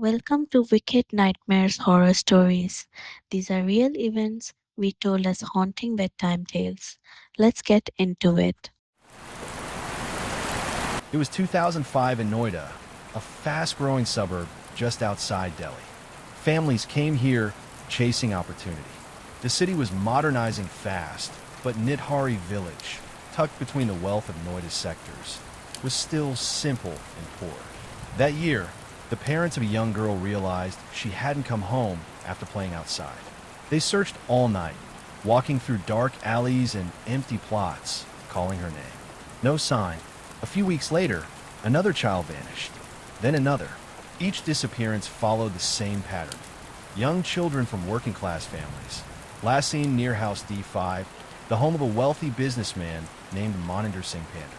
Welcome to Wicked Nightmares Horror Stories. These are real events we told as haunting bedtime tales. Let's get into it. It was 2005 in Noida, a fast-growing suburb just outside Delhi. Families came here chasing opportunity. The city was modernizing fast, but Nithari village, tucked between the wealth of Noida's sectors, was still simple and poor. That year, the parents of a young girl realized she hadn't come home after playing outside. They searched all night, walking through dark alleys and empty plots, calling her name. No sign. A few weeks later, another child vanished, then another. Each disappearance followed the same pattern. Young children from working-class families, last seen near House D5, the home of a wealthy businessman named Moninder Singh Pander.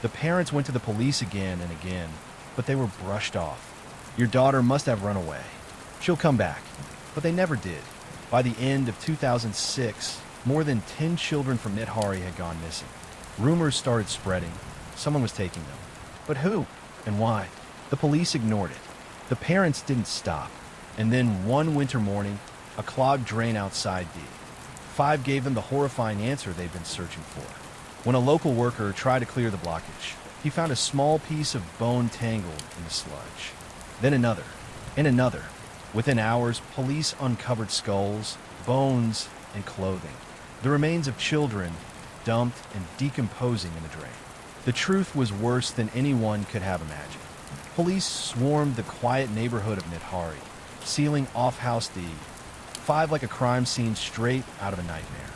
The parents went to the police again and again, but they were brushed off. Your daughter must have run away. She'll come back. But they never did. By the end of 2006, more than 10 children from Nithari had gone missing. Rumors started spreading. Someone was taking them. But who and why? The police ignored it. The parents didn't stop. And then one winter morning, a clogged drain outside D5 gave them the horrifying answer they'd been searching for. When a local worker tried to clear the blockage, he found a small piece of bone tangled in the sludge. Then another, and another. Within hours, police uncovered skulls, bones, and clothing. The remains of children dumped and decomposing in the drain. The truth was worse than anyone could have imagined. Police swarmed the quiet neighborhood of Nithari, sealing off House D5 like a crime scene straight out of a nightmare.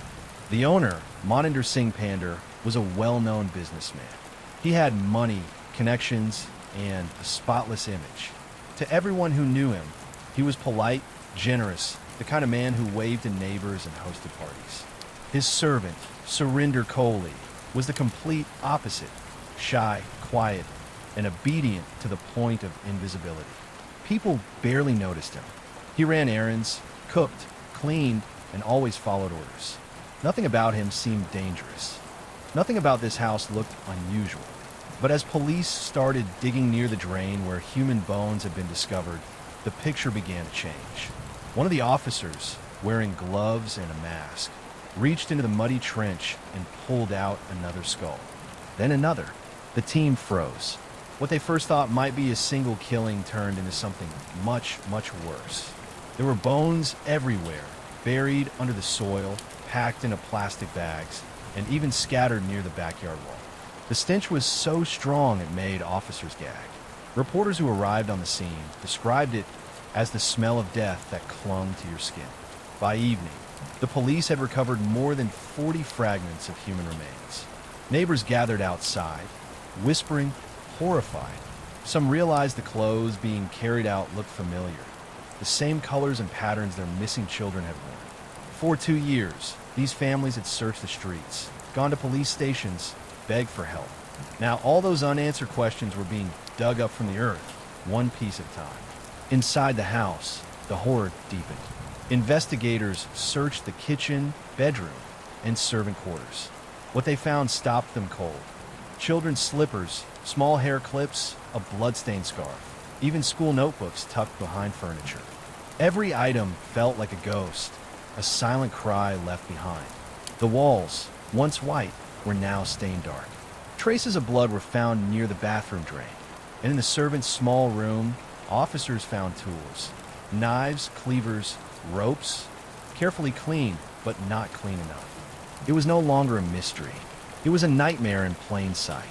The owner, Moninder Singh Pander, was a well-known businessman. He had money, connections, and a spotless image. To everyone who knew him, he was polite, generous, the kind of man who waved to neighbors and hosted parties. His servant, Surinder Kohli, was the complete opposite, shy, quiet, and obedient to the point of invisibility. People barely noticed him. He ran errands, cooked, cleaned, and always followed orders. Nothing about him seemed dangerous. Nothing about this house looked unusual. But as police started digging near the drain where human bones had been discovered, the picture began to change. One of the officers, wearing gloves and a mask, reached into the muddy trench and pulled out another skull. Then another. The team froze. What they first thought might be a single killing turned into something much, much worse. There were bones everywhere, buried under the soil, packed into plastic bags, and even scattered near the backyard wall. The stench was so strong it made officers gag. Reporters who arrived on the scene described it as the smell of death that clung to your skin. By evening, the police had recovered more than 40 fragments of human remains. Neighbors gathered outside, whispering, horrified. Some realized the clothes being carried out looked familiar, the same colors and patterns their missing children had worn. For 2 years, these families had searched the streets, gone to police stations, begged for help. Now all those unanswered questions were being dug up from the earth, one piece at a time. Inside the house, the horror deepened. Investigators searched the kitchen, bedroom, and servant quarters. What they found stopped them cold. Children's slippers, small hair clips, a bloodstained scarf, even school notebooks tucked behind furniture. Every item felt like a ghost, a silent cry left behind. The walls, once white, were now stained dark. Traces of blood were found near the bathroom drain, and in the servants' small room, officers found tools, knives, cleavers, ropes, carefully cleaned, but not clean enough. It was no longer a mystery. It was a nightmare in plain sight.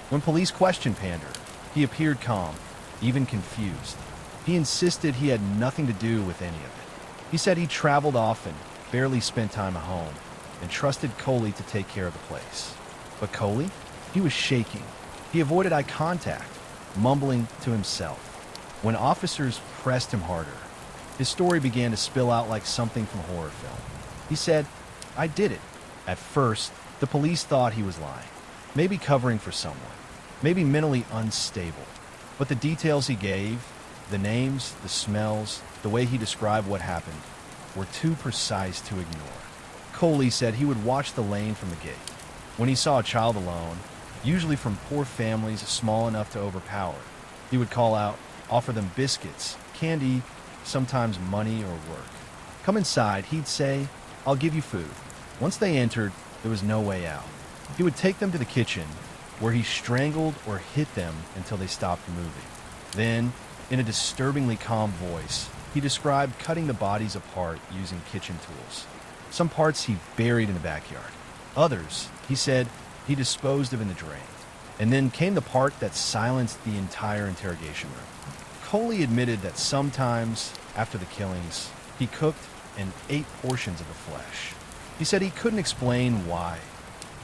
When police questioned Pander, he appeared calm, even confused. He insisted he had nothing to do with any of it. He said he traveled often, barely spent time at home, and trusted Kohli to take care of the place. But Kohli? He was shaking. He avoided eye contact, mumbling to himself. When officers pressed him harder, his story began to spill out like something from a horror film. He said, "I did it." At first, the police thought he was lying, maybe covering for someone, maybe mentally unstable. But the details he gave, the names, the smells, the way he described what happened, were too precise to ignore. Kohli said he would watch the lane from the gate. When he saw a child alone, usually from poor families small enough to overpower, he would call out, offer them biscuits, candy, sometimes money or work. Come inside, he'd say, I'll give you food. Once they entered, there was no way out. He would take them to the kitchen, where he strangled or hit them until they stopped moving. Then, in a disturbingly calm voice, he described cutting the bodies apart using kitchen tools. Some parts he buried in the backyard. Others, he said, he disposed of in the drain. And then came the part that silenced the entire interrogation room. Coley admitted that sometimes, after the killings, he cooked and ate portions of the flesh. He said he couldn't explain why,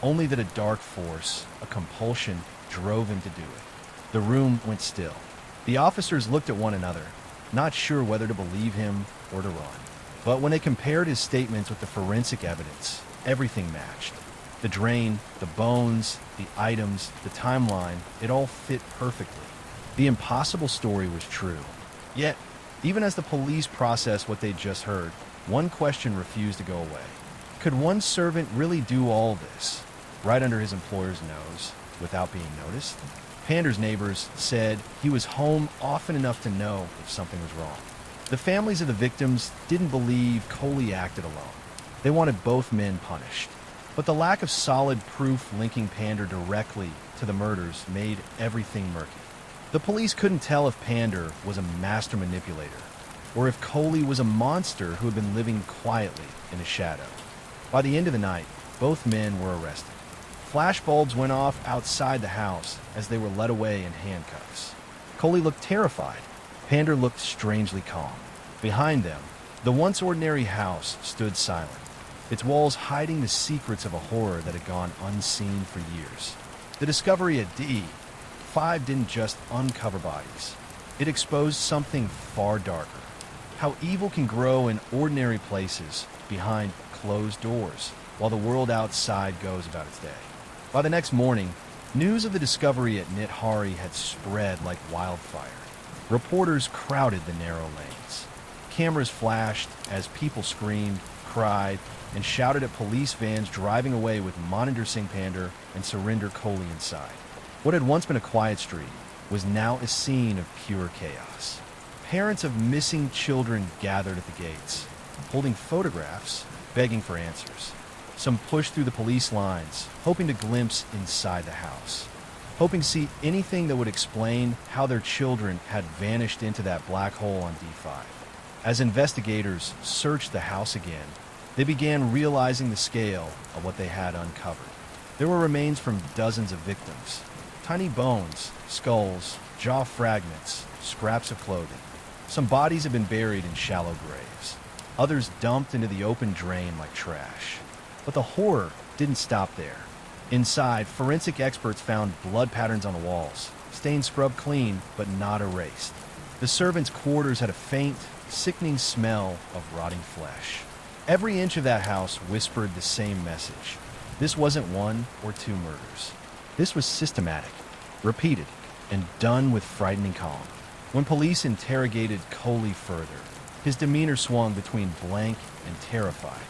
only that a dark force, a compulsion, drove him to do it. The room went still. The officers looked at one another, not sure whether to believe him or to run. But when they compared his statements with the forensic evidence, everything matched. The drain, the bones, the items, the timeline, it all fit perfectly. The impossible story was true. Yet, even as the police processed what they'd just heard, one question refused to go away. Could one servant really do all this, right under his employer's nose, without being noticed? Pander's neighbors said he was home often enough to know if something was wrong. The families of the victims didn't believe Coley acted alone. They wanted both men punished. But the lack of solid proof linking Pander directly to the murders made everything murky. The police couldn't tell if Pander was a master manipulator, or if Coley was a monster who had been living quietly in the shadow. By the end of the night, both men were arrested. Flash bulbs went off outside the house as they were led away in handcuffs. Coley looked terrified. Pander looked strangely calm. Behind them, the once ordinary house stood silent, its walls hiding the secrets of a horror that had gone unseen for years. The discovery at D5 didn't just uncover bodies. It exposed something far darker. How evil can grow in ordinary places behind closed doors while the world outside goes about its day. By the next morning, news of the discovery at Nithari had spread like wildfire. Reporters crowded the narrow lanes. Cameras flashed as people screamed, cried, and shouted at police vans driving away with Maninder Singh Pander and Surinder Kohli inside. What had once been a quiet street was now a scene of pure chaos. Parents of missing children gathered at the gates, holding photographs, begging for answers. Some pushed through the police lines, hoping to glimpse inside the house, hoping to see anything that would explain how their children had vanished into that black hole on D5. As investigators searched the house again, they began realizing the scale of what they had uncovered. There were remains from dozens of victims. Tiny bones, skulls, jaw fragments, scraps of clothing. Some bodies had been buried in shallow graves. Others dumped into the open drain like trash. But the horror didn't stop there. Inside, forensic experts found blood patterns on the walls, stains scrubbed clean but not erased. The servants' quarters had a faint, sickening smell of rotting flesh. Every inch of that house whispered the same message. This wasn't one or two murders. This was systematic, repeated, and done with frightening calm. When police interrogated Coley further, his demeanor swung between blank and terrified.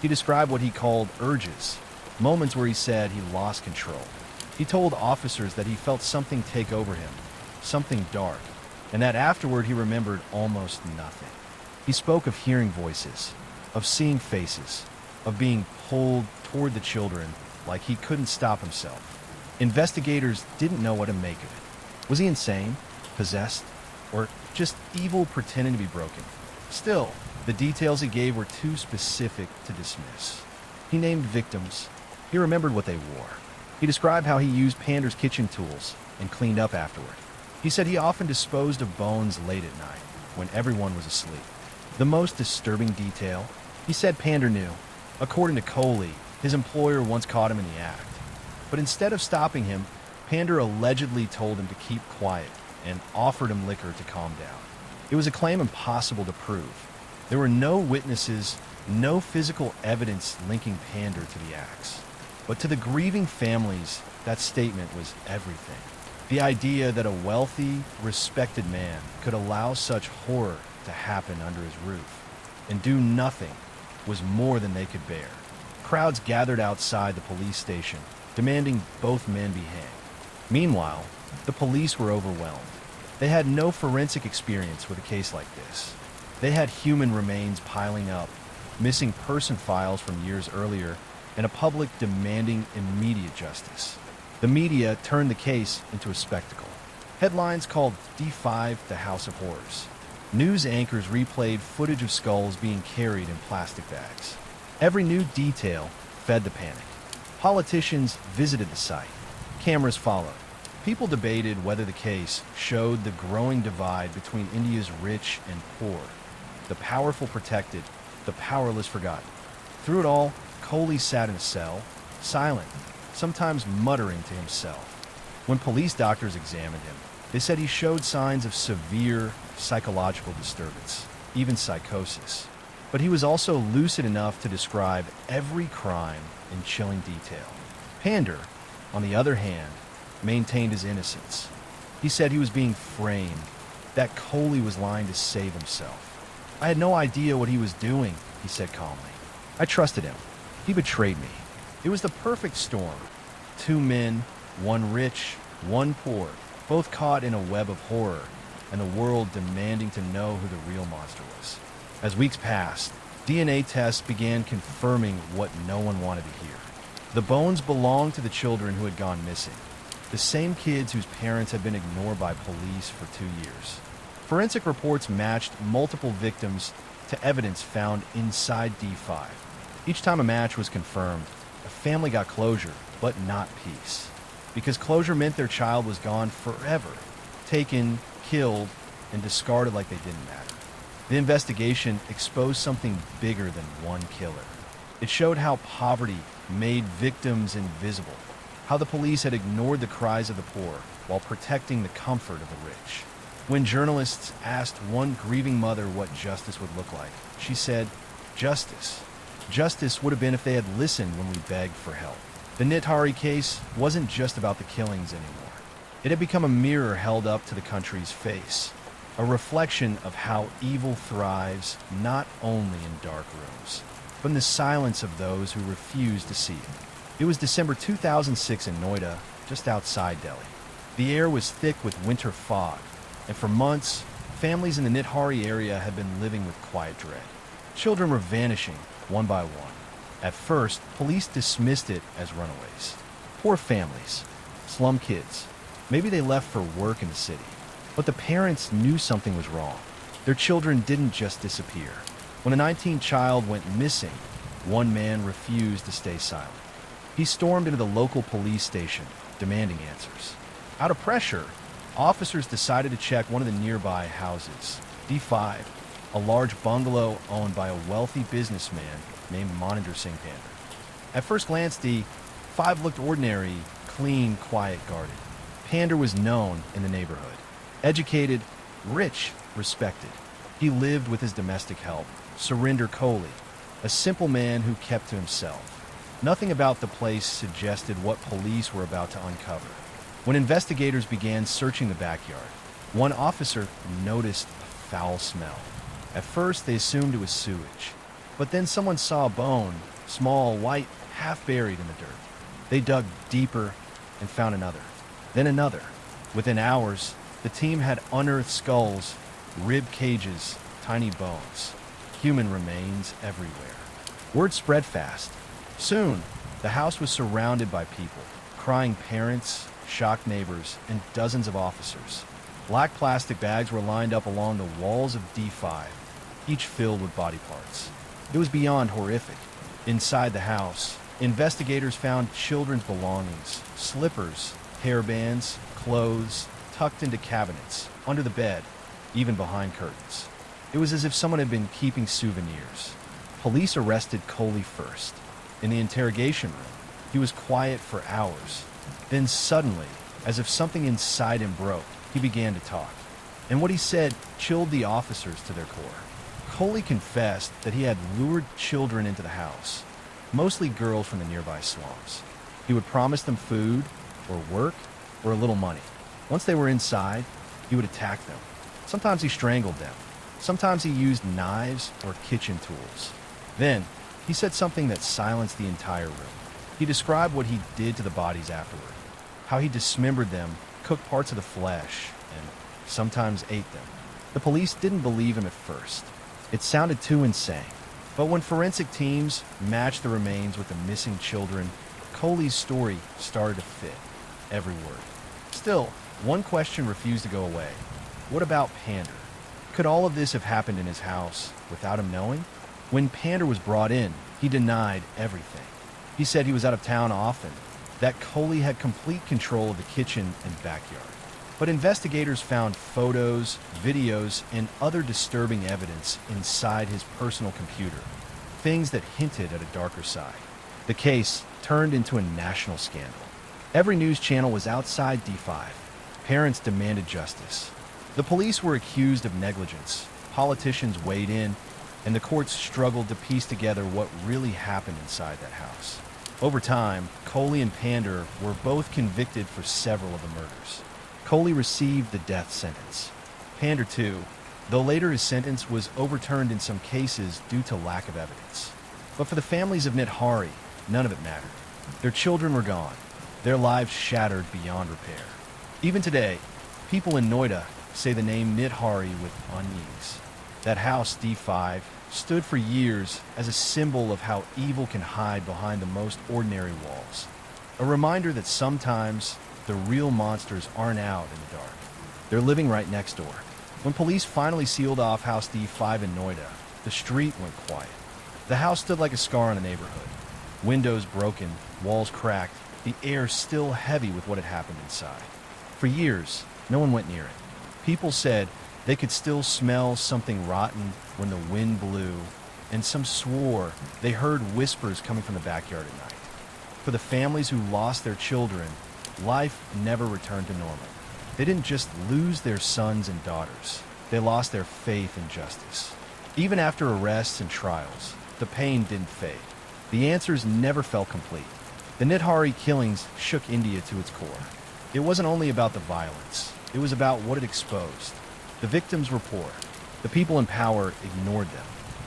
He described what he called urges, moments where he said he lost control. He told officers that he felt something take over him, something dark, and that afterward he remembered almost nothing. He spoke of hearing voices, of seeing faces, of being pulled toward the children like he couldn't stop himself. Investigators didn't know what to make of it. Was he insane, possessed, or just evil pretending to be broken? Still, the details he gave were too specific to dismiss. He named victims. He remembered what they wore. He described how he used Pander's kitchen tools and cleaned up afterward. He said he often disposed of bones late at night, when everyone was asleep. The most disturbing detail, he said Pander knew. According to Coley, his employer once caught him in the act. But instead of stopping him, Pander allegedly told him to keep quiet and offered him liquor to calm down. It was a claim impossible to prove. There were no witnesses, no physical evidence linking Pander to the acts. But to the grieving families, that statement was everything. The idea that a wealthy, respected man could allow such horror to happen under his roof and do nothing was more than they could bear. Crowds gathered outside the police station, demanding both men be hanged. Meanwhile, the police were overwhelmed. They had no forensic experience with a case like this. They had human remains piling up, missing person files from years earlier, and a public demanding immediate justice. The media turned the case into a spectacle. Headlines called D5 the House of Horrors. News anchors replayed footage of skulls being carried in plastic bags. Every new detail fed the panic. Politicians visited the site. Cameras followed. People debated whether the case showed the growing divide between India's rich and poor. The powerful protected, the powerless forgotten. Through it all, Kohli sat in a cell, silent, sometimes muttering to himself. When police doctors examined him, they said he showed signs of severe psychological disturbance, even psychosis. But he was also lucid enough to describe every crime in chilling detail. Pander, on the other hand, maintained his innocence. He said he was being framed, that Kohli was lying to save himself. I had no idea what he was doing, he said calmly. I trusted him. He betrayed me. It was the perfect storm. Two men, one rich, one poor, both caught in a web of horror, and the world demanding to know who the real monster was. As weeks passed, DNA tests began confirming what no one wanted to hear. The bones belonged to the children who had gone missing, the same kids whose parents had been ignored by police for 2 years. Forensic reports matched multiple victims to evidence found inside D5. Each time a match was confirmed, a family got closure, but not peace. Because closure meant their child was gone forever, taken, killed, and discarded like they didn't matter. The investigation exposed something bigger than one killer. It showed how poverty made victims invisible, how the police had ignored the cries of the poor while protecting the comfort of the rich. When journalists asked one grieving mother what justice would look like, she said, "Justice. Justice would have been if they had listened when we begged for help." The Nithari case wasn't just about the killings anymore. It had become a mirror held up to the country's face, a reflection of how evil thrives not only in dark rooms, but in the silence of those who refuse to see it. It was December 2006 in Noida, just outside Delhi. The air was thick with winter fog, and for months, families in the Nithari area had been living with quiet dread. Children were vanishing, one by one. At first, police dismissed it as runaways. Poor families, slum kids. Maybe they left for work in the city. But the parents knew something was wrong. Their children didn't just disappear. When a 19-child went missing, one man refused to stay silent. He stormed into the local police station, demanding answers. Out of pressure, officers decided to check one of the nearby houses, D5, a large bungalow owned by a wealthy businessman named Moninder Singh Pander. At first glance, D5 looked ordinary, clean, quiet, guarded. Pander was known in the neighborhood. Educated, rich, respected. He lived with his domestic help, Surinder Kohli, a simple man who kept to himself. Nothing about the place suggested what police were about to uncover. When investigators began searching the backyard, one officer noticed a foul smell. At first, they assumed it was sewage. But then someone saw a bone, small, white, half buried in the dirt. They dug deeper and found another. Then another. Within hours, the team had unearthed skulls, rib cages, tiny bones. Human remains everywhere. Word spread fast. Soon, the house was surrounded by people, crying parents, shocked neighbors, and dozens of officers. Black plastic bags were lined up along the walls of D5, each filled with body parts. It was beyond horrific. Inside the house, investigators found children's belongings, slippers, hairbands, clothes, tucked into cabinets, under the bed, even behind curtains. It was as if someone had been keeping souvenirs. Police arrested Kohli first. In the interrogation room, he was quiet for hours. Then suddenly, as if something inside him broke, he began to talk. And what he said chilled the officers to their core. Kohli confessed that he had lured children into the house, mostly girls from the nearby slums. He would promise them food, or work, or a little money. Once they were inside, he would attack them. Sometimes he strangled them. Sometimes he used knives or kitchen tools. Then, he said something that silenced the entire room. He described what he did to the bodies afterward, how he dismembered them, cooked parts of the flesh, and sometimes ate them. The police didn't believe him at first. It sounded too insane. But when forensic teams matched the remains with the missing children, Coley's story started to fit. Every word. Still, one question refused to go away. What about Pander? Could all of this have happened in his house without him knowing? When Pander was brought in, he denied everything. He said he was out of town often, that Coley had complete control of the kitchen and backyard. But investigators found photos, videos, and other disturbing evidence inside his personal computer, things that hinted at a darker side. The case turned into a national scandal. Every news channel was outside D5. Parents demanded justice. The police were accused of negligence. Politicians weighed in, and the courts struggled to piece together what really happened inside that house. Over time, Coley and Pander were both convicted for several of the murders. Coley received the death sentence. Pander too, though later his sentence was overturned in some cases due to lack of evidence. But for the families of Nithari, none of it mattered. Their children were gone, their lives shattered beyond repair. Even today, people in Noida say the name Nithari with unease. That house, D5, stood for years as a symbol of how evil can hide behind the most ordinary walls. A reminder that sometimes the real monsters aren't out in the dark. They're living right next door. When police finally sealed off House D5 in Noida, the street went quiet. The house stood like a scar on the neighborhood. Windows broken, walls cracked, the air still heavy with what had happened inside. For years, no one went near it. People said they could still smell something rotten when the wind blew, and some swore they heard whispers coming from the backyard at night. For the families who lost their children, life never returned to normal. They didn't just lose their sons and daughters, they lost their faith in justice. Even after arrests and trials, the pain didn't fade. The answers never felt complete. The Nithari killings shook India to its core. It wasn't only about the violence, it was about what it exposed. The victims were poor. The people in power ignored them.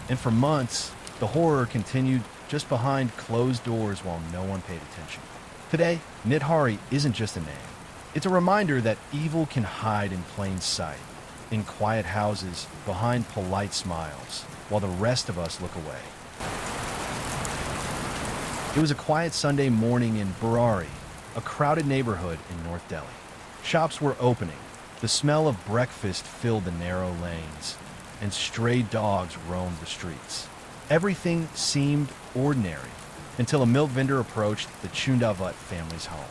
And for months, the horror continued just behind closed doors while no one paid attention. Today, Nithari isn't just a name. It's a reminder that evil can hide in plain sight, in quiet houses, behind polite smiles, while the rest of us look away. It was a quiet Sunday morning in Burari, a crowded neighborhood in North Delhi. Shops were opening. The smell of breakfast filled the narrow lanes, and stray dogs roamed the streets. Everything seemed ordinary until a milk vendor approached the Chundavat family's home.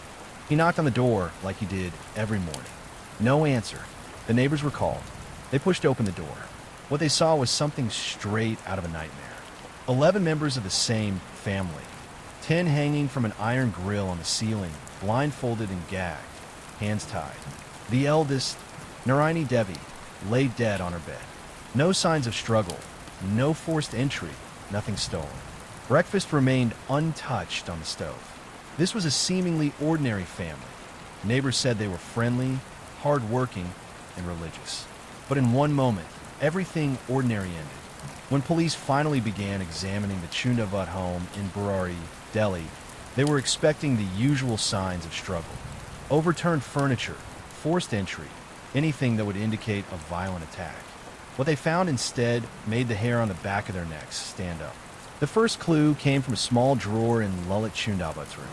He knocked on the door like he did every morning. No answer. The neighbors were called. They pushed open the door. What they saw was something straight out of a nightmare. 11 members of the same family, 10 hanging from an iron grill on the ceiling, blindfolded and gagged, hands tied. The eldest, Narayani Devi, lay dead on her bed. No signs of struggle, no forced entry, nothing stolen. Breakfast remained untouched on the stove. This was a seemingly ordinary family. Neighbors said they were friendly, hardworking, and religious. But in one moment, everything ordinary ended. When police finally began examining the Chundavat home in Burari, Delhi, they were expecting the usual signs of struggle. Overturned furniture, forced entry, anything that would indicate a violent attack. What they found instead made the hair on the back of their necks stand up. The first clue came from a small drawer in Lalit Chundavat's room.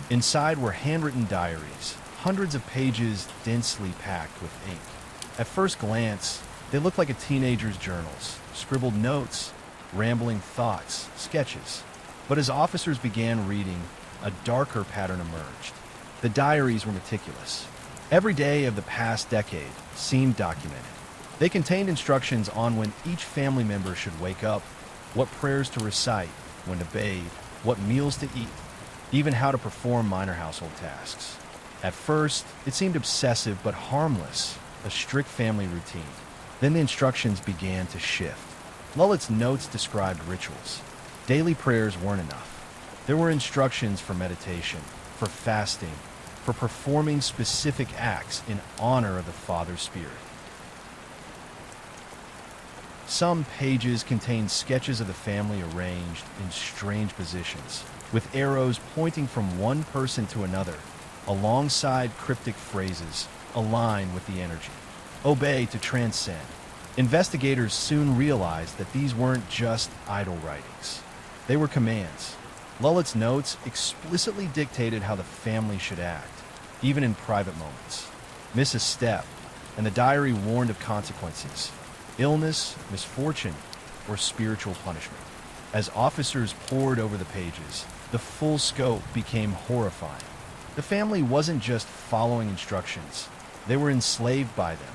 Inside were handwritten diaries, hundreds of pages densely packed with ink. At first glance, they looked like a teenager's journals, scribbled notes, rambling thoughts, sketches. But as officers began reading, a darker pattern emerged. The diaries were meticulous. Every day of the past decade seemed documented. They contained instructions on when each family member should wake up, what prayers to recite, when to bathe, what meals to eat, even how to perform minor household tasks. At first, it seemed obsessive but harmless, a strict family routine. Then the instructions began to shift. Lalit's notes described rituals. Daily prayers weren't enough. There were instructions for meditation, for fasting, for performing specific acts in honor of the Father's Spirit. Some pages contained sketches of the family arranged in strange positions, with arrows pointing from one person to another, alongside cryptic phrases aligned with the energy. obey to transcend. Investigators soon realized that these weren't just idle writings. They were commands. Lullett's notes explicitly dictated how the family should act, even in private moments. Miss a step, and the diary warned of consequences: illness, misfortune, or spiritual punishment. As officers pored over the pages, the full scope became horrifying. The family wasn't just following instructions, they were enslaved by them,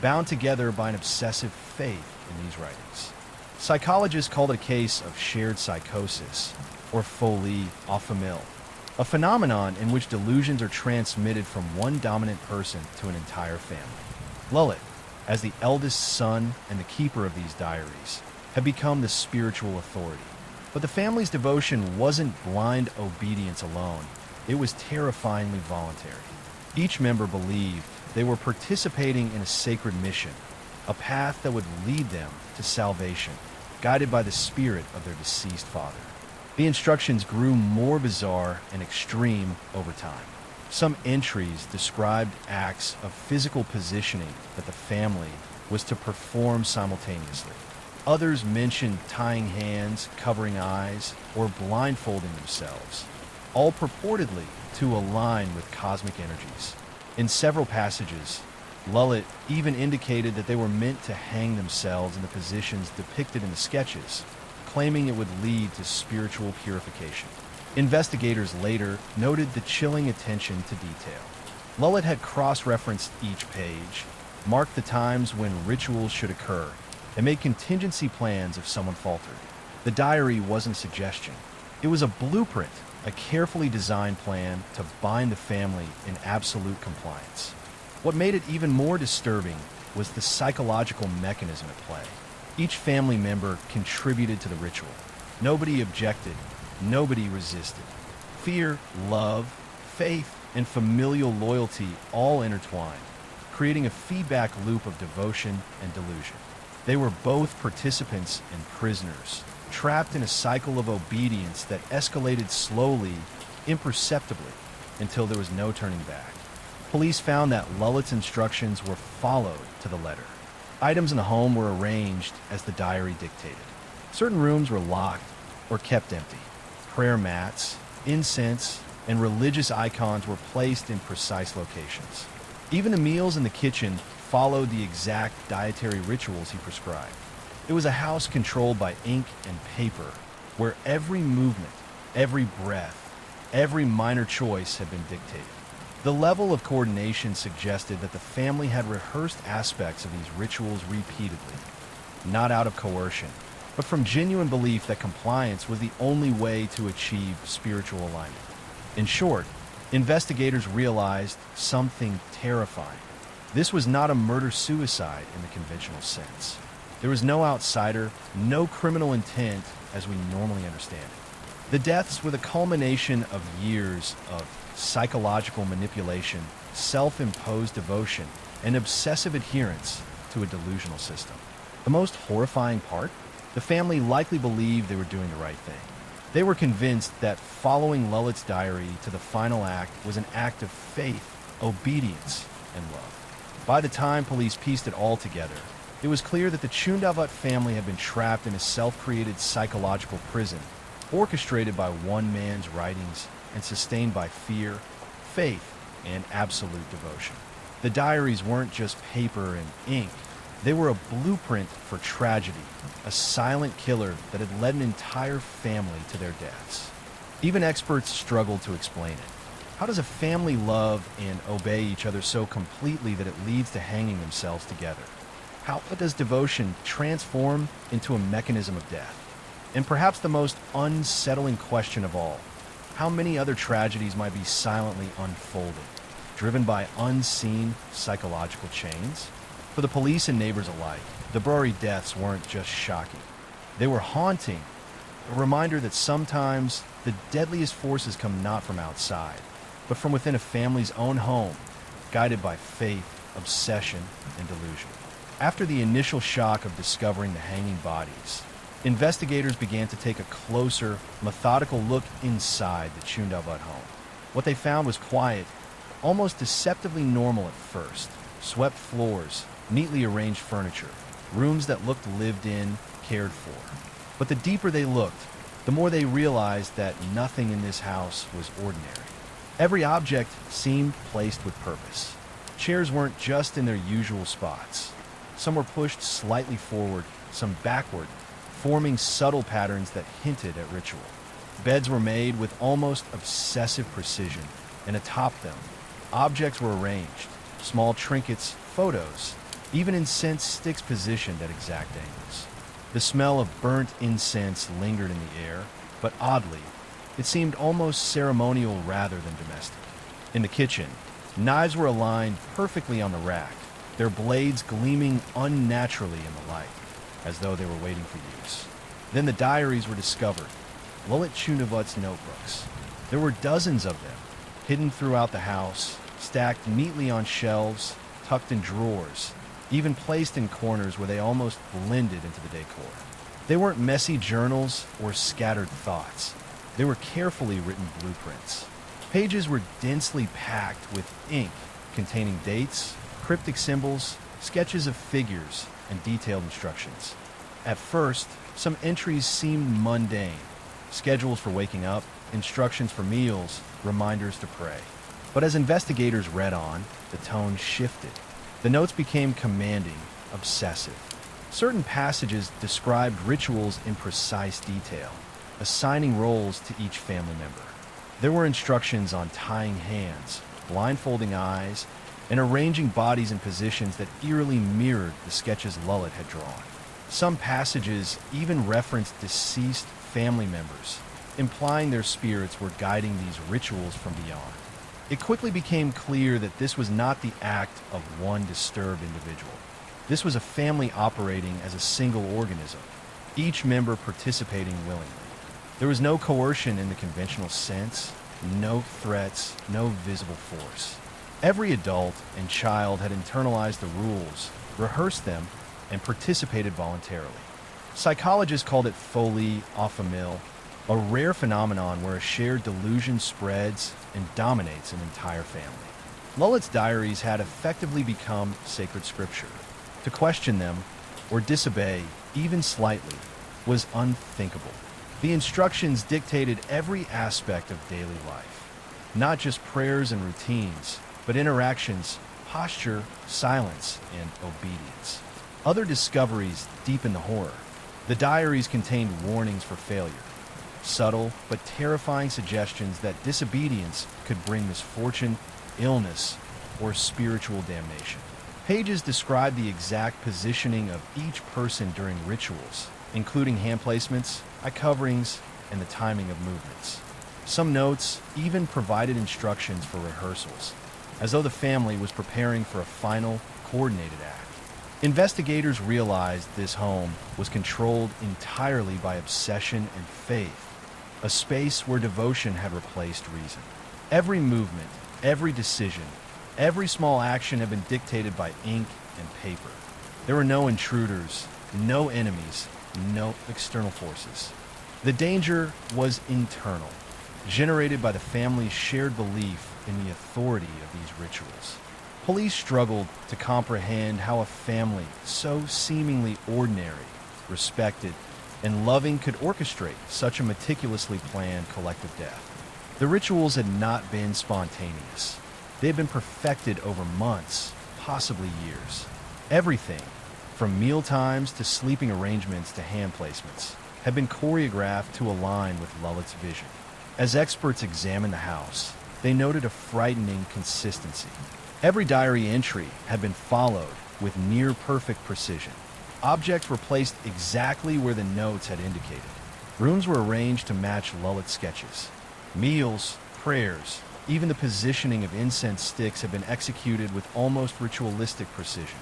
bound together by an obsessive faith in these writings. Psychologists called it a case of shared psychosis, or folie à famille, a phenomenon in which delusions are transmitted from one dominant person to an entire family. Lullett, as the eldest son and the keeper of these diaries, had become the spiritual authority. But the family's devotion wasn't blind obedience alone, it was terrifyingly voluntary. Each member believed they were participating in a sacred mission, a path that would lead them to salvation, guided by the spirit of their deceased father. The instructions grew more bizarre and extreme over time. Some entries described acts of physical positioning that the family was to perform simultaneously. Others mentioned tying hands, covering eyes, or blindfolding themselves, all purportedly to align with cosmic energies. In several passages, Lullett even indicated that they were meant to hang themselves in the positions depicted in the sketches, claiming it would lead to spiritual purification. Investigators later noted the chilling attention to detail. Lullett had cross-referenced each page, marked the times when rituals should occur, and made contingency plans if someone faltered. The diary wasn't a suggestion. It was a blueprint, a carefully designed plan to bind the family in absolute compliance. What made it even more disturbing was the psychological mechanism at play. Each family member contributed to the ritual. Nobody objected, nobody resisted. Fear, love, faith, and familial loyalty all intertwined, creating a feedback loop of devotion and delusion. They were both participants and prisoners, trapped in a cycle of obedience that escalated slowly, imperceptibly, until there was no turning back. Police found that Lullett's instructions were followed to the letter. Items in the home were arranged as the diary dictated. Certain rooms were locked or kept empty. Prayer mats, incense, and religious icons were placed in precise locations. Even the meals in the kitchen followed the exact dietary rituals he prescribed. It was a house controlled by ink and paper, where every movement, every breath, every minor choice had been dictated. The level of coordination suggested that the family had rehearsed aspects of these rituals repeatedly, not out of coercion, but from genuine belief that compliance was the only way to achieve spiritual alignment. In short, investigators realized something terrifying. This was not a murder-suicide in the conventional sense. There was no outsider, no criminal intent as we normally understand it. The deaths were the culmination of years of psychological manipulation, self-imposed devotion, and obsessive adherence to a delusional system. The most horrifying part? The family likely believed they were doing the right thing. They were convinced that following Lullett's diary to the final act was an act of faith, obedience, and love. By the time police pieced it all together, it was clear that the Chundavat family had been trapped in a self-created psychological prison, orchestrated by one man's writings and sustained by fear, faith, and absolute devotion. The diaries weren't just paper and ink. They were a blueprint for tragedy, a silent killer that had led an entire family to their deaths. Even experts struggled to explain it. How does a family love and obey each other so completely that it leads to hanging themselves together? How does devotion transform into a mechanism of death? And perhaps the most unsettling question of all, how many other tragedies might be silently unfolding, driven by unseen psychological chains? For the police and neighbors alike, the Burari deaths weren't just shocking. They were haunting, a reminder that sometimes the deadliest forces come not from outside, but from within a family's own home, guided by faith, obsession, and delusion. After the initial shock of discovering the hanging bodies, investigators began to take a closer, methodical look inside the Chundavat home. What they found was quiet, almost deceptively normal at first. Swept floors, neatly arranged furniture, rooms that looked lived in, cared for. But the deeper they looked, the more they realized that nothing in this house was ordinary. Every object seemed placed with purpose. Chairs weren't just in their usual spots. Some were pushed slightly forward, some backward, forming subtle patterns that hinted at ritual. Beds were made with almost obsessive precision, and atop them, objects were arranged, small trinkets, photos, even incense sticks positioned at exact angles. The smell of burnt incense lingered in the air, but oddly, it seemed almost ceremonial rather than domestic. In the kitchen, knives were aligned perfectly on the rack, their blades gleaming unnaturally in the light, as though they were waiting for use. Then the diaries were discovered, Lilith Chunavut's notebooks. There were dozens of them, hidden throughout the house, stacked neatly on shelves, tucked in drawers, even placed in corners where they almost blended into the decor. They weren't messy journals or scattered thoughts. They were carefully written blueprints. Pages were densely packed with ink containing dates, cryptic symbols, sketches of figures, and detailed instructions. At first, some entries seemed mundane. Schedules for waking up, instructions for meals, reminders to pray. But as investigators read on, the tone shifted. The notes became commanding, obsessive. Certain passages described rituals in precise detail, assigning roles to each family member. There were instructions on tying hands, blindfolding eyes, and arranging bodies in positions that eerily mirrored the sketches Lilith had drawn. Some passages even referenced deceased family members, implying their spirits were guiding these rituals from beyond. It quickly became clear that this was not the act of one disturbed individual. This was a family operating as a single organism, each member participating willingly. There was no coercion in the conventional sense, no threats, no visible force. Every adult and child had internalized the rules, rehearsed them, and participated voluntarily. Psychologists called it folie à famille, a rare phenomenon where a shared delusion spreads and dominates an entire family. Lilith's diaries had effectively become sacred scripture. To question them, or disobey, even slightly, was unthinkable. The instructions dictated every aspect of daily life, not just prayers and routines, but interactions, posture, silence, and obedience. Other discoveries deepen the horror. The diaries contained warnings for failure, subtle but terrifying suggestions that disobedience could bring misfortune, illness, or spiritual damnation. Pages describe the exact positioning of each person during rituals, including hand placements, eye coverings, and the timing of movements. Some notes even provided instructions for rehearsals, as though the family was preparing for a final, coordinated act. Investigators realized this home was controlled entirely by obsession and faith, a space where devotion had replaced reason. Every movement, every decision, every small action had been dictated by ink and paper. There were no intruders, no enemies, no external forces. The danger was internal, generated by the family's shared belief in the authority of these rituals. Police struggled to comprehend how a family so seemingly ordinary, respected, and loving could orchestrate such a meticulously planned collective death. The rituals had not been spontaneous. They had been perfected over months, possibly years. Everything, from meal times to sleeping arrangements to hand placements, had been choreographed to align with Lilith's vision. As experts examined the house, they noted a frightening consistency. Every diary entry had been followed with near-perfect precision. Objects were placed exactly where the notes had indicated. Rooms were arranged to match Lilith's sketches. Meals, prayers, even the positioning of incense sticks had been executed with almost ritualistic precision.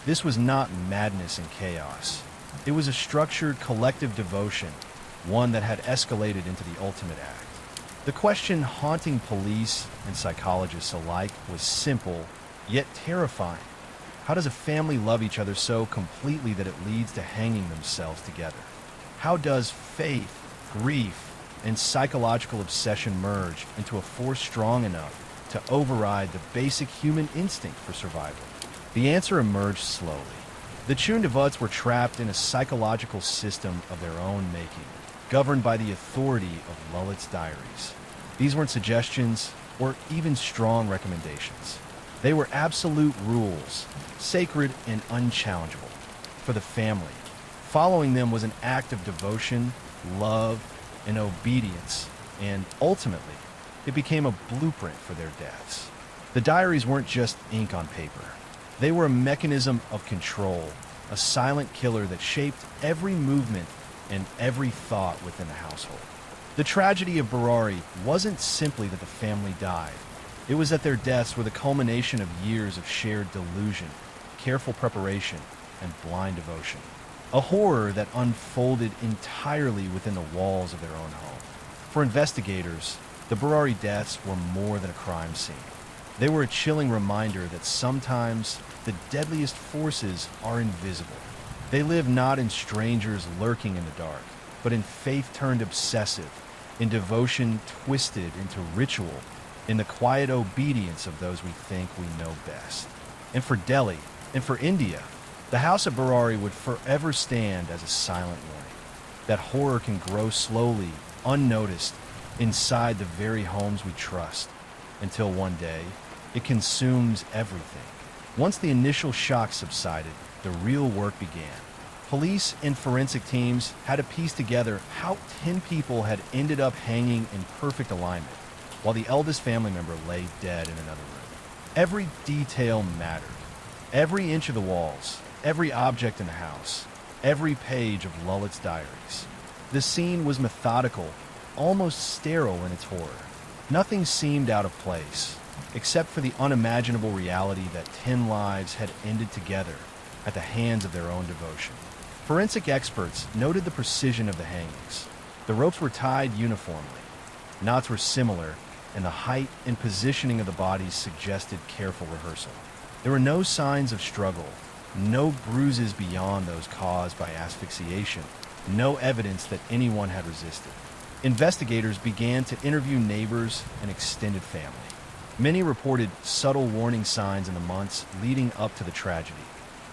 This was not madness and chaos. It was a structured collective devotion, one that had escalated into the ultimate act. The question haunting police and psychologists alike was simple, yet terrifying. How does a family love each other so completely that it leads to hanging themselves together? How does faith, grief, and psychological obsession merge into a force strong enough to override the basic human instinct for survival? The answer emerged slowly. The Chundevuts were trapped in a psychological system of their own making, governed by the authority of Lulit's diaries. These weren't suggestions or even strong recommendations. They were absolute rules, sacred and unchallengeable. For the family, following them was an act of devotion, love, and obedience, and ultimately, it became a blueprint for their deaths. The diaries weren't just ink on paper. They were a mechanism of control, a silent killer that shaped every movement and every thought within the household. The tragedy of Barari wasn't simply that the family died. It was that their deaths were the culmination of years of shared delusion, careful preparation, and blind devotion. A horror that unfolded entirely within the walls of their own home. For investigators, the Barari deaths were more than a crime scene. They were a chilling reminder that sometimes the deadliest forces are invisible. They live not in strangers lurking in the dark, but in faith turned obsessive, in devotion twisted into ritual, in the quiet obedience of those we think we know best. And for Delhi, and for India, the House of Barari would forever stand as a silent warning. That horror can grow slowly, unnoticed, inside the very homes we trust, until one day, it consumes everything. Once the initial shock subsided, the real work began. Police and forensic teams had to piece together how 10 people had ended up hanging in perfect alignment, while the eldest family member lay dead in another room. Every detail mattered. Every inch of the walls, every object in the house, every page of Lulit's diaries. The scene was methodical, almost sterile in its horror. Nothing seemed out of place, except for the unimaginable reality that 10 lives had ended together at the hands of their own devotion. Forensic experts noted the precision of the hangings. The ropes were tied uniformly. Knots were similar, and the height and positioning of the bodies suggested careful rehearsal. There were no signs of struggle, no bruises beyond those caused by asphyxiation, no evidence that anyone had resisted. Investigators began to interview neighbors and extended family. Many reported subtle warning signs in the months leading up to the tragedy.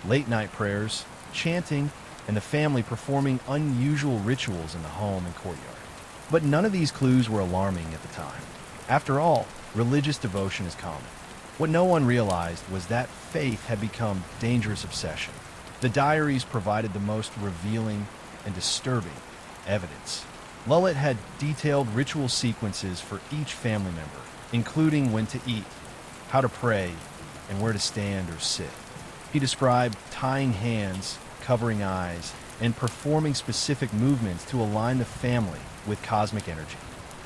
Late-night prayers, chanting, and the family performing unusual rituals in the home and courtyard. But none of these clues were alarming at the time. After all, religious devotion is common. What no one realized was that faith had become dangerous obsession. The diaries provided the most revealing and disturbing evidence. Lulit had detailed ritual sequences for each family member, including when to eat, how to pray, and where to stand or sit. He described tying hands, covering eyes, and performing specific movements to align the family with cosmic energy.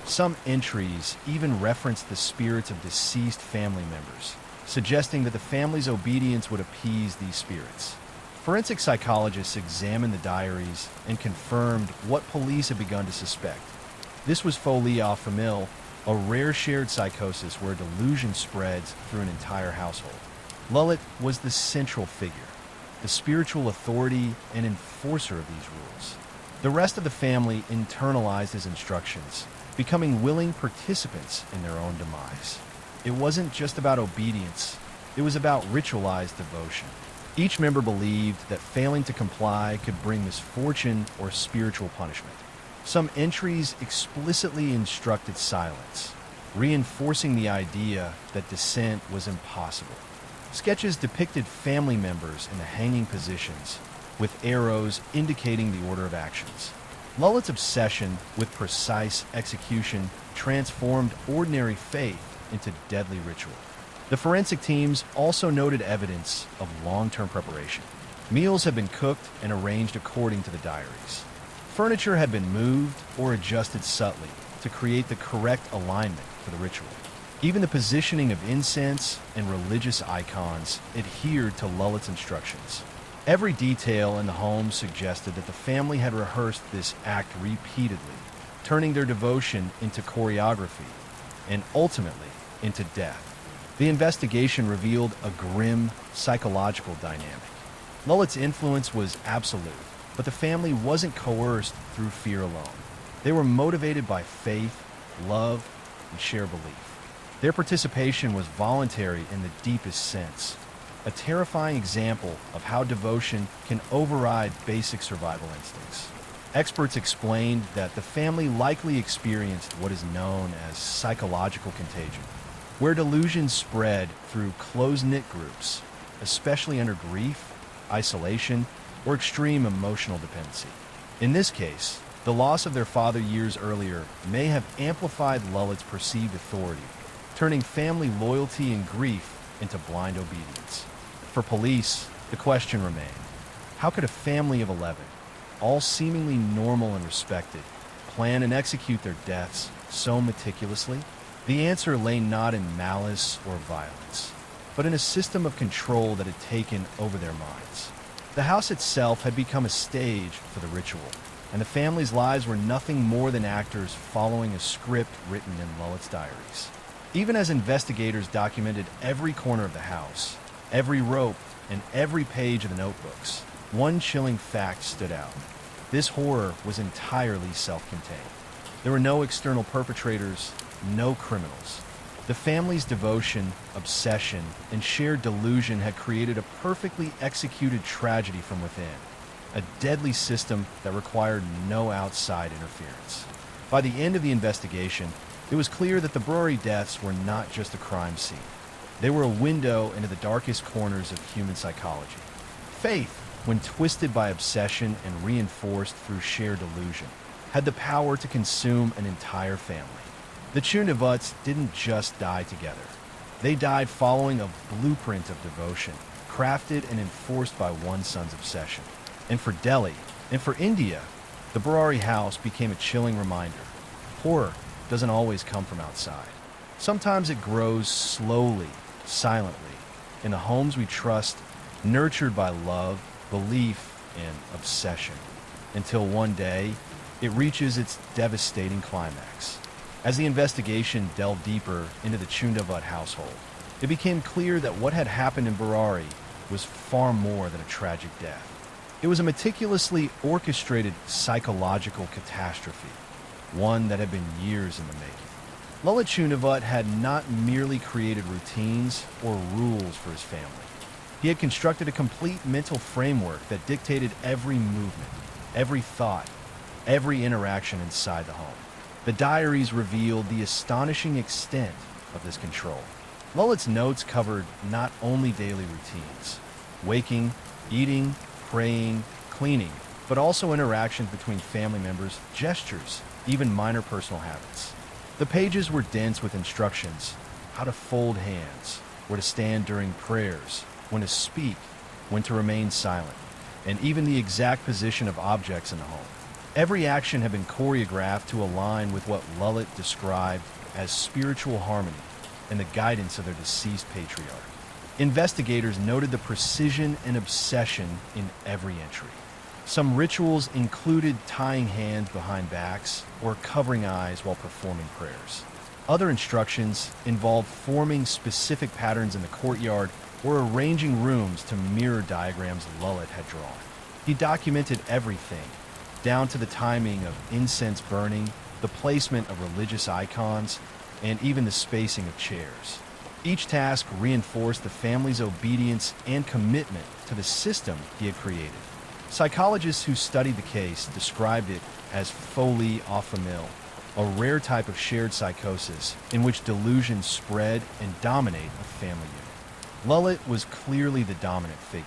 Some entries even referenced the spirits of deceased family members, suggesting that the family's obedience would appease these spirits. Forensic psychologists examined the diaries and confirmed what police had begun to suspect. This was folia familia, a rare shared psychosis where delusion spreads through an entire household. Lulit was the central figure, the spiritual authority and enforcer of these rules. The rest of the family internalized his instructions, becoming willing participants in their own demise. It wasn't just about obedience, it was about ritualized devotion. Each member believed that failing to comply could bring misfortune or spiritual punishment. Some entries explicitly instructed silence, reinforcing the idea that dissent was impossible. Sketches depicted family members in the hanging positions, with arrows indicating the order of actions. Lulit's obsession with precise execution transformed ordinary faith into deadly ritual. The forensic teams also noted evidence of long-term preparation. Meals had been cooked and arranged according to the diaries. Furniture had been moved or adjusted subtly to create the correct alignment for the ritual. Even the positioning of incense and religious icons adhered to Lulit's instructions. Every detail in the home suggested that the family had rehearsed this act repeatedly, turning their devotion into choreography and ultimately into death. The investigation revealed a grim psychological dynamic. Lulit's influence was absolute, but the family wasn't coerced through fear alone. They were motivated by faith, love, and shared belief. Their participation was voluntary in the deepest sense, a terrifying example of how devotion can override basic survival instincts. Experts explained that the family likely experienced what is known as psychological contagion, where delusions spread through close-knit groups, especially under grief, isolation, or extreme emotional dependency. In this case, the loss of their father years earlier may have amplified Lullett's perceived authority, turning family loyalty and grief into blind obedience. For police, the question remained, how could a family of 11, all seemingly normal and respected, plan and execute their deaths so meticulously? The answer lay not in malice or violence, but in a system of control that had taken over their minds. The house itself had become a stage for the ritual, and the family's lives were nothing more than actors following a script written in Lullett's diaries. Even as investigators documented every corner of the house, every rope, and every page of the notebooks, one chilling fact stood out. This horror was entirely self-contained. There were no external perpetrators, no criminals. The family's devotion, obsession, and shared delusion had created a perfectly executed tragedy from within, a deadly system that required no outside interference. By the end of the investigation, it was clear that the brewery deaths were not just a crime scene. They were a window into the darkest corners of human psychology. Faith, when twisted by obsession and reinforced through shared delusion, had the power to consume an entire family. The Chundevuts didn't just die together. They died following a blueprint of devotion, crafted and enforced by one son's obsession. And for Delhi, and for India, the Burari house became a chilling reminder. Horror doesn't always come from outside. Sometimes it grows slowly, silently, in the homes we trust, nurtured by love, belief, and obsession, until one day it reaches its devastating climax. As the investigation delved deeper into the Chundavut household, it became clear that what had happened in Burari was far more than a tragic death. It was a meticulously orchestrated psychological catastrophe, one that had been years in the making. Lullet Chundavut had not merely created routines or rules for his family. He had constructed a complete mental framework that dictated every movement, every thought, every interaction inside the home. The diaries revealed the astonishing extent of this control. Lullet's notes covered not only daily routines, waking, eating, praying, cleaning, but also interactions between family members, gestures, even minor personal habits. The pages were dense with instructions: how to fold hands, where to stand during prayers, when to speak, when to remain silent, and even the exact position of objects in the home. Every action had been choreographed to align with what Lullet described as spiritual harmony and the guidance of their deceased patriarch. Investigators noted the precision and obsession in every entry. Some rituals included tying hands behind backs or covering eyes while performing prayers. Other instructions involved forming specific patterns in the courtyard or arranging rooms to mirror diagrams Lullet had drawn. He documented everything, down to the timing of incense burning, the placement of religious icons, and even the spacing of chairs. Each task reinforced the family's obedience and commitment to the system he had created. Psychologists who studied the case described it as folie à famille, a rare type of shared psychosis in which delusions spread and dominate a family unit. Lullet was clearly the dominant figure,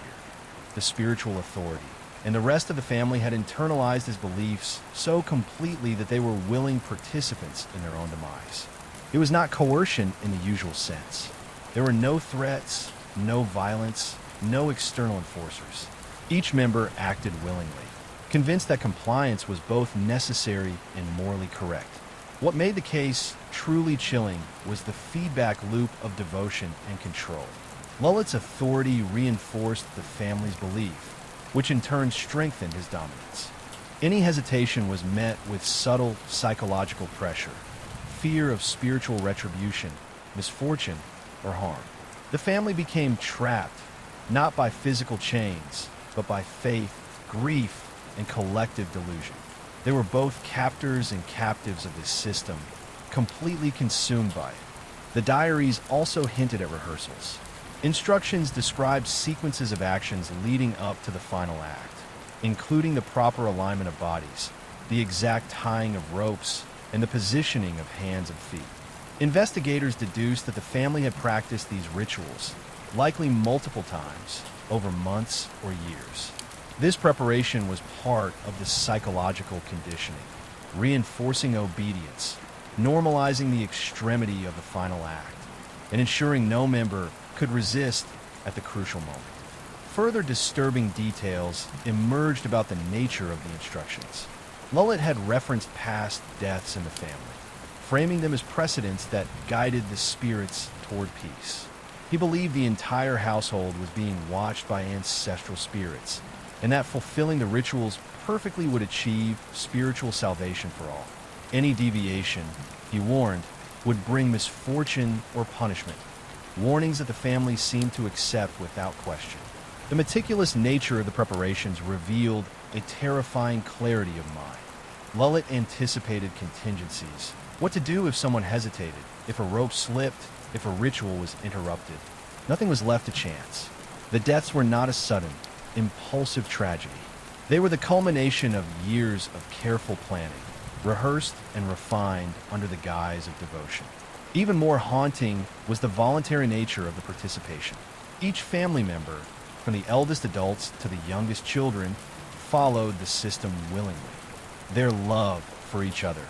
the spiritual authority, and the rest of the family had internalized his beliefs so completely that they were willing participants in their own demise. It was not coercion in the usual sense. There were no threats, no violence, no external enforcers. Each member acted willingly, convinced that compliance was both necessary and morally correct. What made the case truly chilling was the feedback loop of devotion and control. Lullet's authority reinforced the family's belief, which in turn strengthened his dominance. Any hesitation was met with subtle psychological pressure, fear of spiritual retribution, misfortune, or harm. The family became trapped, not by physical chains, but by faith, grief, and collective delusion. They were both captors and captives of this system, completely consumed by it. The diaries also hinted at rehearsals, Instructions describe sequences of actions leading up to the final act, including the proper alignment of bodies, the exact tying of ropes, and the positioning of hands and feet. Investigators deduced that the family had practiced these rituals, likely multiple times, over months or years. This preparation was part of the psychological conditioning, reinforcing obedience, normalizing the extremity of the final act, and ensuring no member could resist at the crucial moment. Further disturbing details emerged about the nature of the instructions. Lullet had referenced past deaths in the family, framing them as precedents that guided the spirits toward peace. He believed the entire household was being watched by ancestral spirits, and that fulfilling the rituals perfectly would achieve spiritual salvation for all. Any deviation, he warned, would bring misfortune or punishment, warnings that the family seemed to accept without question. The meticulous nature of the preparations revealed a terrifying clarity of mind. Lullet anticipated contingencies. What to do if someone hesitated, if a rope slipped, if a ritual was interrupted. Nothing was left to chance. The deaths were not a sudden, impulsive tragedy. They were the culmination of years of careful planning, rehearsed and refined under the guise of devotion. Even more haunting was the voluntary nature of the participation. Each family member, from the eldest adults to the youngest children, followed the system willingly. Their love for each other,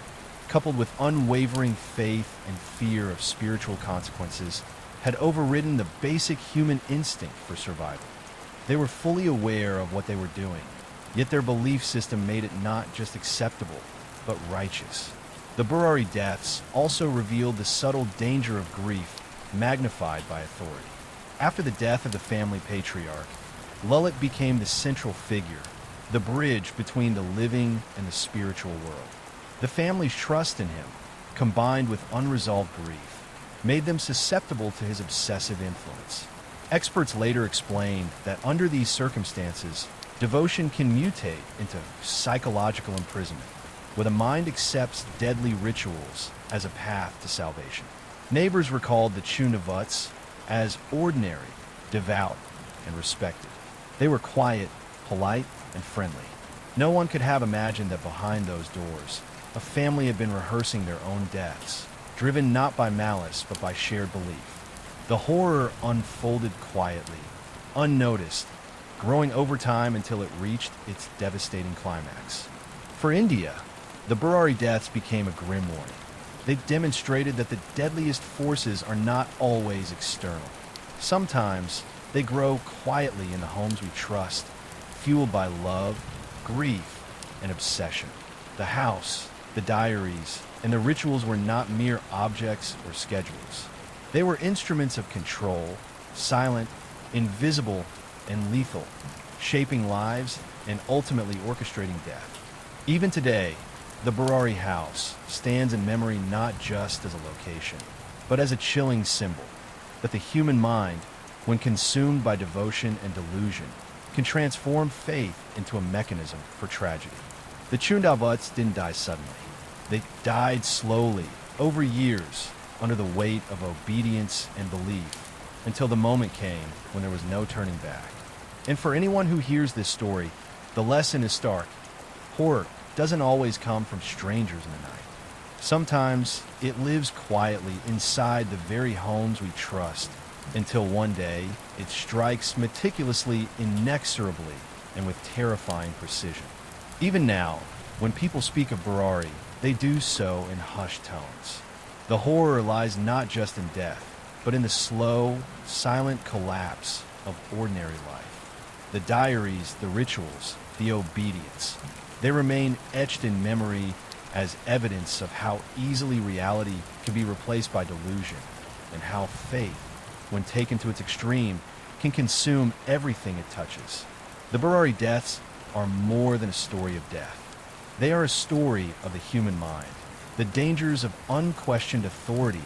coupled with unwavering faith and fear of spiritual consequences, had overridden the basic human instinct for survival. They were fully aware of what they were doing, yet their belief system made it not just acceptable, but righteous. The Burari deaths also revealed the subtle danger of grief magnified by authority. After the death of the family patriarch, Lullet became the central figure, the bridge between the living and the spiritual world. The family's trust in him, combined with unresolved grief, made them susceptible to his obsessive influence. Experts later explained that under these circumstances, devotion can mutate into psychological imprisonment, where the mind accepts deadly rituals as a path to salvation. Neighbors recalled the Chundavuts as ordinary, devout, and respected. They were quiet, polite, and friendly. No one could have imagined that behind those doors, a family had been rehearsing their own deaths, driven not by malice but by shared belief. The horror unfolded quietly, unnoticed, growing over time until it reached its devastating climax. For India, the Burari deaths became a grim warning. They demonstrated that the deadliest forces are not always external. Sometimes they grow quietly in the homes we trust, fueled by love, grief, and obsession. The house, the diaries, and the rituals were not mere objects or schedules. They were instruments of control, silent, invisible, and lethal, shaping lives and ultimately orchestrating death. Even today, the Burari house stands in memory not just as a location, but as a chilling symbol that the human mind, when consumed by devotion and delusion, can transform faith into a mechanism for tragedy. The Chundavuts didn't die suddenly. They died slowly, over years, under the weight of obedience and belief, until the moment came when there was no turning back. And for anyone who hears this story, the lesson is stark. Horror doesn't always come from strangers in the night. Sometimes it lives quietly inside the very homes we trust, until one day it strikes meticulously, inexorably, and with terrifying precision. Even now, when people speak of Burari, they do so in hushed tones. The horror lies not just in death, but in the slow, silent collapse of ordinary life. The diaries, the rituals, the obedience, they remain etched in memory as evidence of how easily reality can be replaced by delusion, and how faith, when taken to its extreme, can consume everything it touches. The Burari deaths are more than a story of death. They are a story of the human mind, the dangers of unquestioned authority,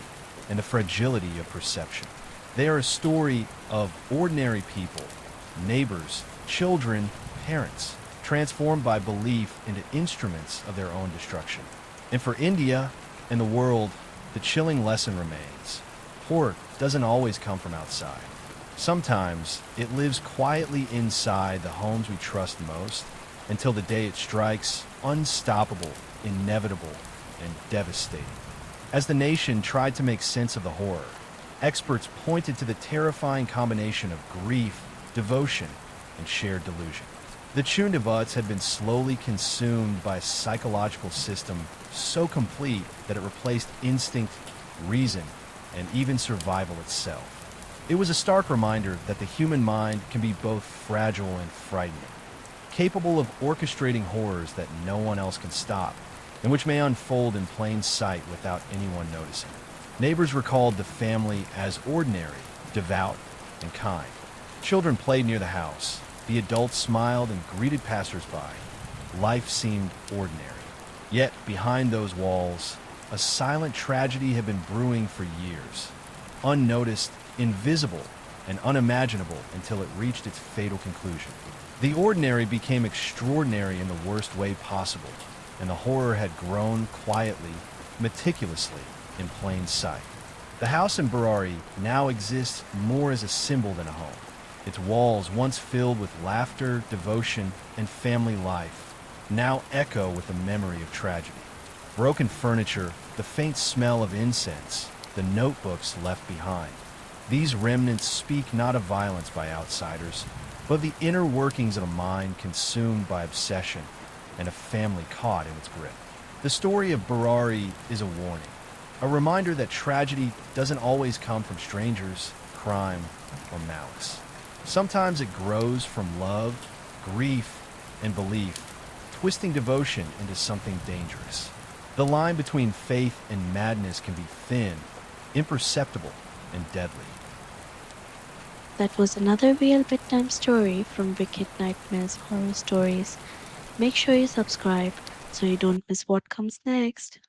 and the fragility of perception. They are a story of ordinary people, neighbors, children, parents, transformed by belief into instruments of their own destruction. And for India and the world, the chilling lesson remains. Horror doesn't always come from outside. Sometimes it lives quietly inside the homes we trust most until the day it strikes, unstoppable, inevitable, and devastating. As the nation tried to make sense of the horror, experts pointed to the terrifying combination of grief, devotion, and shared delusion. The Chundavats had been slowly consumed by a psychological system so complete that it replaced instinct, reason, and even survival itself. It was a stark reminder that the human mind can be both fragile and frightening, capable of orchestrating horrors that no one else can stop, and which may unfold in plain sight without anyone noticing. Neighbors recalled the family as ordinary, devout, and kind. Children played near the house. The adults smiled and greeted passersby. Life seemed ordinary. Yet, behind those walls, a silent tragedy had been brewing for years. Unnoticed, invisible, and unimaginable until it reached its fatal conclusion. The ordinary became extraordinary in the worst way possible, and the horror had grown quietly, meticulously, in plain sight. The house in Barari now exists more as a symbol than a home. Its walls, once filled with laughter, devotion, and family life, now echo with the memory of tragedy. Broken furniture, the faint smell of incense, the notebooks left behind. These remnants speak not of violence by outsiders, but of the inner workings of a mind consumed by obsession and a family caught in its grip. The story of Barari is a warning, a reminder that tragedy doesn't always come from strangers, crime, or malice. Sometimes it grows from love, grief, and belief, twisting devotion into something dangerous. The line between faith and madness can be thin, imperceptible, and deadly. That was another real bedtime story from Wicked Nightmares Horror Stories. Make sure you subscribe so you don't miss what comes next.